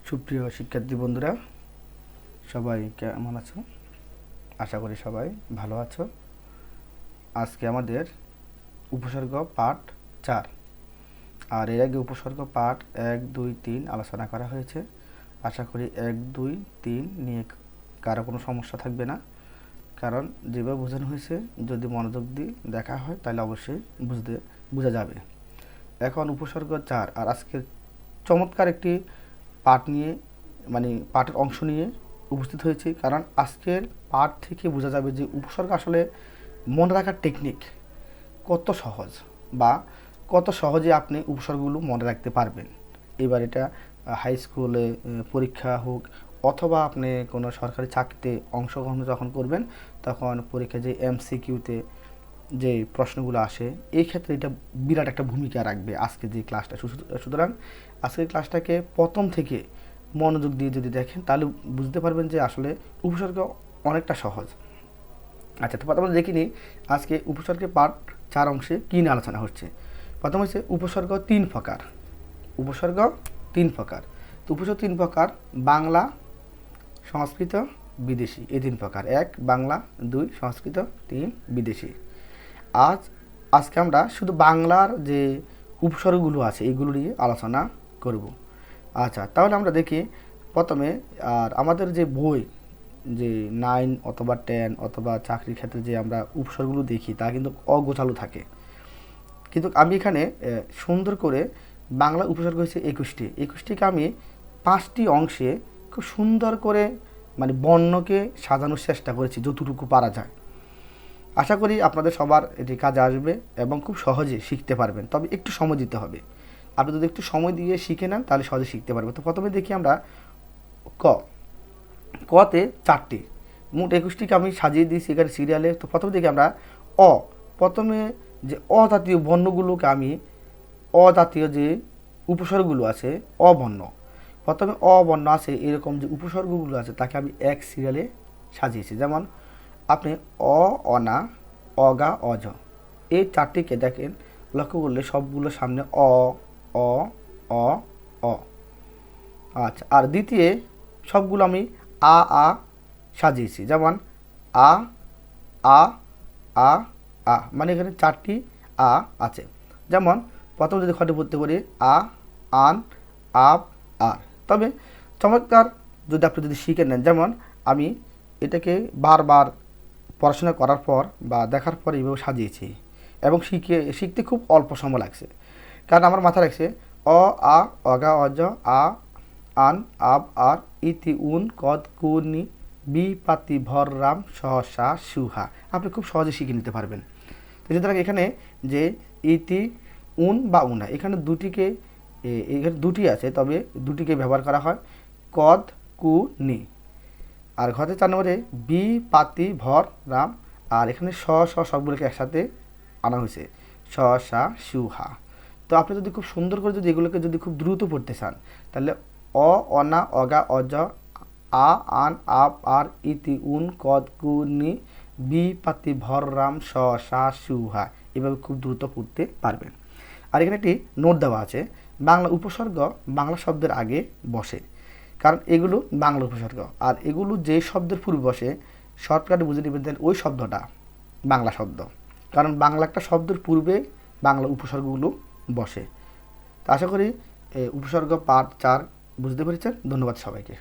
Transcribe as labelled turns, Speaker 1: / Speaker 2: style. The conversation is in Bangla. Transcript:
Speaker 1: সুপ্রিয় শিক্ষার্থী বন্ধুরা, সবাই কেমন আছো? আশা করি সবাই ভালো আছো। আজকে আমাদের উপসর্গ পাঠ 4, আর এর আগে উপসর্গ পাঠ 1, 2, 3 আলোচনা করা হয়েছে। আশা করি 1, 2, 3 নিয়ে কারো কোনো সমস্যা থাকবে না, কারণ যেভাবে বোঝানো হয়েছে যদি মনোযোগ দিয়ে দেখা হয় তাহলে অবশ্যই বোঝা যাবে। এখন উপসর্গ 4 আর আজকের চমৎকার একটি পাঠ নিয়ে, মানে পাঠের অংশ নিয়ে উপস্থিত হয়েছি, কারণ আজকের পাঠ থেকে বোঝা যাবে যে উপসর্গ আসলে মনে রাখার টেকনিক কত সহজ, বা কত সহজে আপনি উপসর্গগুলো মনে রাখতে পারবেন। এবার এটা হাই স্কুলে পরীক্ষা হোক, অথবা আপনি কোনো সরকারি চাকরিতে অংশগ্রহণ যখন করবেন তখন পরীক্ষায় যে এমসিকিউতে যে প্রশ্নগুলো আসে, এই ক্ষেত্রে এটা বিরাট একটা ভূমিকা রাখবে আজকে যে ক্লাসটা। সুতরাং আজকের ক্লাসটাকে প্রথম থেকে মনোযোগ দিয়ে যদি দেখেন তাহলে বুঝতে পারবেন যে আসলে উপসর্গ অনেকটা সহজ। আচ্ছা, তো প্রথমে দেখিনি আজকে উপসর্গের পার্ট 4 অংশে কী নিয়ে আলোচনা হচ্ছে। প্রথম হচ্ছে উপসর্গ 3 প্রকার। উপসর্গ 3 প্রকার। তো উপসর্গ 3 প্রকার: বাংলা, সংস্কৃত, বিদেশি। এই 3 প্রকার: 1 বাংলা, 2 সংস্কৃত, 3 বিদেশি। আজকে আমরা শুধু বাংলার যে উপসর্গগুলো আছে এগুলো নিয়ে আলোচনা করব। আচ্ছা, তাহলে আমরা দেখি প্রথমে, আর আমাদের যে বই, যে 9 অথবা 10 অথবা চাকরির ক্ষেত্রে যে আমরা উপসর্গগুলো দেখি তা কিন্তু অগোছালো থাকে, কিন্তু আমি এখানে সুন্দর করে বাংলা উপসর্গ হচ্ছে 21টি। 21টিকে আমি 5টি অংশে খুব সুন্দর করে মানে বর্ণকে সাজানোর চেষ্টা করেছি যতটুকু পারা যায়। আশা করি আপনাদের সবার এটি কাজে আসবে এবং খুব সহজে শিখতে পারবেন, তবে একটু সময় দিতে হবে। আপনি যদি একটু সময় দিয়ে শিখে নেন তাহলে সহজে শিখতে পারবেন। তো প্রথমে দেখি আমরা কতে 4টি, মোট 21টিকে আমি সাজিয়ে দিয়েছি এখানে সিরিয়ালে। তো প্রথমে দেখি আমরা প্রথমে যে অজাতীয় বর্ণগুলোকে আমি, অজাতীয় যে উপসর্গগুলো আছে অবর্ণ, প্রথমে অবর্ণ আছে এরকম যে উপসর্গগুলো আছে তাকে আমি এক সিরিয়ালে সাজিয়েছি। যেমন আপনি অনা, অগা, অজ, এই 4টিকে দেখেন, লক্ষ্য করলে সবগুলোর সামনে অ অ অ অ। আচ্ছা, আর দ্বিতীয় সবগুলো আমি আ সাজিয়েছি। যেমন আ আ আ আ, মানে এখানে 4টি আ আছে। যেমন প্রথম যদি খটে পড়তে পারি আন, আপ, আর। তবে চমৎকার যদি আপনি শিখে নেন, যেমন আমি এটাকে বারবার পড়াশোনা করার পর বা দেখার পর এইভাবে সাজিয়েছি এবং শিখতে খুব অল্প সময় লাগছে, কারণ আমার মাথায় রাখছে অ আ, অগা, অজ, আ আন, আব, আর, ইতি, উন, কদ, কুনি, বি পাতি, ভর, রাম, সহসা, সুহা। আপনি খুব সহজে শিখে নিতে পারবেন। তো সুতরাং এখানে যে ইতি, উন বা উনা, এখানে এখানে 2টি আছে, তবে 2টিকে ব্যবহার করা হয় কদ, কু, নি। আর ঘতে 4 নম্বরে বি পাতি, ভর, রাম, আর এখানে সবগুলোকে একসাথে আনা হয়েছে স, সা, সুহা। তো আপনি যদি খুব সুন্দর করে এগুলোকে খুব দ্রুত পড়তে চান তাহলে অনা, অগা, অজ, আ আন, আপ, আর, ইতি, উন, কদ, কু, নি, বি পাতি, ভর, রাম, স, সা, সুহা, এভাবে খুব দ্রুত পড়তে পারবেন। আর এখানে একটি নোট দেওয়া আছে, বাংলা উপসর্গ বাংলা শব্দের আগে বসে, কারণ এগুলো বাংলা উপসর্গ, আর এগুলো যে শব্দের পূর্বে বসে শর্টকাটে বুঝে নেবেন ওই শব্দটা বাংলা শব্দ, কারণ বাংলা একটা শব্দের পূর্বে বাংলা উপসর্গগুলো বসে। তো আশা করি উপসর্গ পাঠ 4 বুঝতে পেরেছেন। ধন্যবাদ সবাইকে।